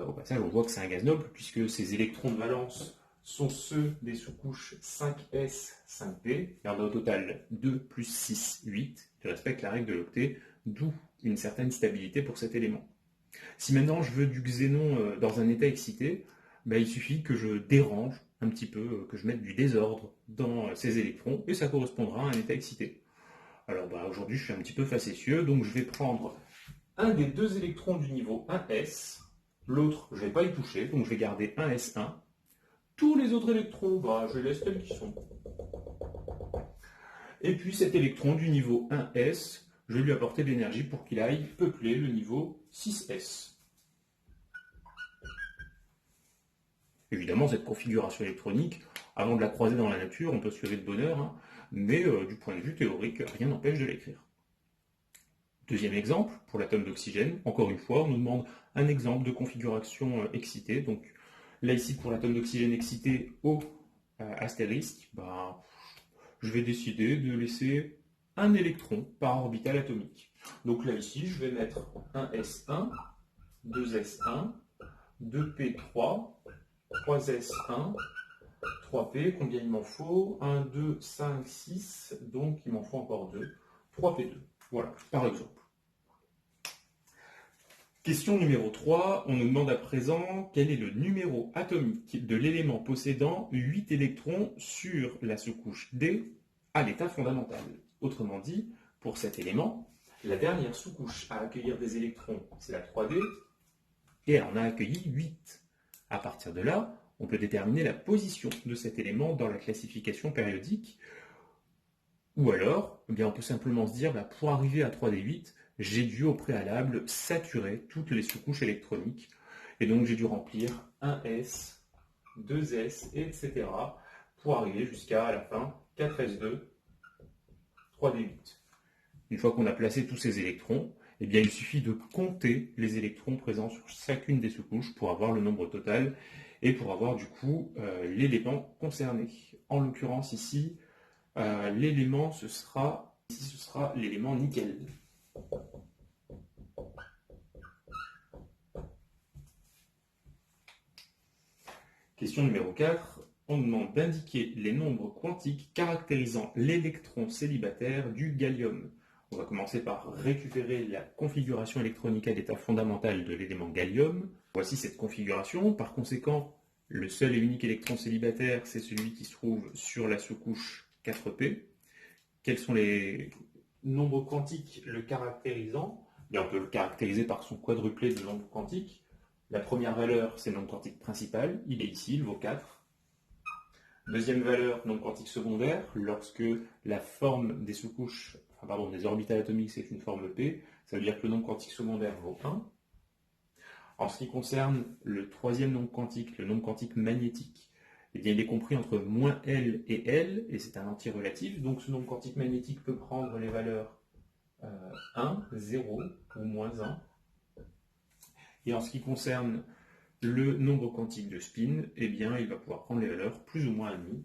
au passage on voit que c'est un gaz noble puisque ces électrons de valence sont ceux des sous-couches 5s, 5p. Il y en a au total 2 plus 6, 8, qui respectent la règle de l'octet, d'où une certaine stabilité pour cet élément. Si maintenant je veux du xénon dans un état excité, il suffit que je dérange un petit peu, que je mette du désordre dans ces électrons, et ça correspondra à un état excité. Alors aujourd'hui je suis un petit peu facétieux, donc je vais prendre un des deux électrons du niveau 1s, l'autre je ne vais pas y toucher, donc je vais garder 1s1. Tous les autres électrons, je les laisse tels qu'ils sont. Et puis cet électron du niveau 1s, je vais lui apporter de l'énergie pour qu'il aille peupler le niveau 6s. Évidemment, cette configuration électronique, avant de la croiser dans la nature, on peut se lever de bonne heure, mais du point de vue théorique, rien n'empêche de l'écrire. Deuxième exemple, pour l'atome d'oxygène, encore une fois, on nous demande un exemple de configuration excitée. Donc là, ici, pour l'atome d'oxygène excité au astérisque, je vais décider de laisser un électron par orbital atomique. Donc là, ici, je vais mettre un S1, 2S1, 2P3, 3S1, 3P, combien il m'en faut? 1, 2, 5, 6, donc il m'en faut encore 2, 3P2. Voilà, par exemple. Question numéro 3, on nous demande à présent quel est le numéro atomique de l'élément possédant 8 électrons sur la sous-couche D à l'état fondamental. Autrement dit, pour cet élément, la dernière sous-couche à accueillir des électrons, c'est la 3D, et elle en a accueilli 8. À partir de là, on peut déterminer la position de cet élément dans la classification périodique, ou alors, on peut simplement se dire, pour arriver à 3D8, j'ai dû au préalable saturer toutes les sous-couches électroniques, et donc j'ai dû remplir 1S, 2S, etc., pour arriver jusqu'à la fin 4S2, 3D8. Une fois qu'on a placé tous ces électrons, il suffit de compter les électrons présents sur chacune des sous-couches pour avoir le nombre total et pour avoir du coup l'élément concerné. En l'occurrence ici, l'élément ce sera l'élément nickel. Question numéro 4. On demande d'indiquer les nombres quantiques caractérisant l'électron célibataire du gallium. On va commencer par récupérer la configuration électronique à l'état fondamental de l'élément gallium. Voici cette configuration. Par conséquent, le seul et unique électron célibataire, c'est celui qui se trouve sur la sous-couche 4P. Quels sont les nombres quantiques le caractérisant? On peut le caractériser par son quadruplé de nombres quantiques. La première valeur, c'est le nombre quantique principal, il est ici, il vaut 4. Deuxième valeur, nombre quantique secondaire, lorsque la forme des sous-couches, des orbitales atomiques, c'est une forme P, ça veut dire que le nombre quantique secondaire vaut 1. En ce qui concerne le troisième nombre quantique, le nombre quantique magnétique, il est compris entre moins L et L, et c'est un antirelatif, donc ce nombre quantique magnétique peut prendre les valeurs 1, 0 ou moins 1. Et en ce qui concerne le nombre quantique de spin, il va pouvoir prendre les valeurs plus ou moins admis.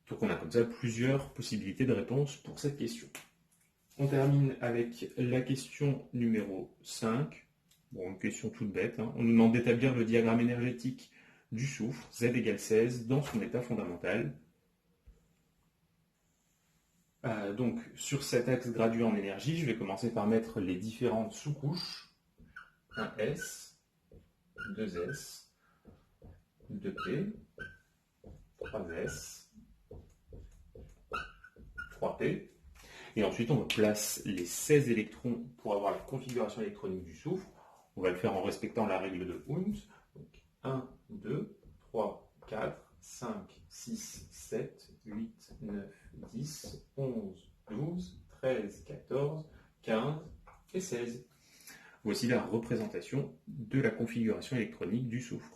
Donc on a comme ça plusieurs possibilités de réponse pour cette question. On termine avec la question numéro 5. Une question toute bête. On nous demande d'établir le diagramme énergétique du soufre, Z égale 16, dans son état fondamental. Donc, sur cet axe gradué en énergie, je vais commencer par mettre les différentes sous-couches. 1S, 2S, 2P, 3S, 3P. Et ensuite, on place les 16 électrons pour avoir la configuration électronique du soufre. On va le faire en respectant la règle de Hund. Donc, 1, 2, 3, 4, 5, 6, 7, 8, 9, 10, 11, 12, 13, 14, 15 et 16. Voici la représentation de la configuration électronique du soufre.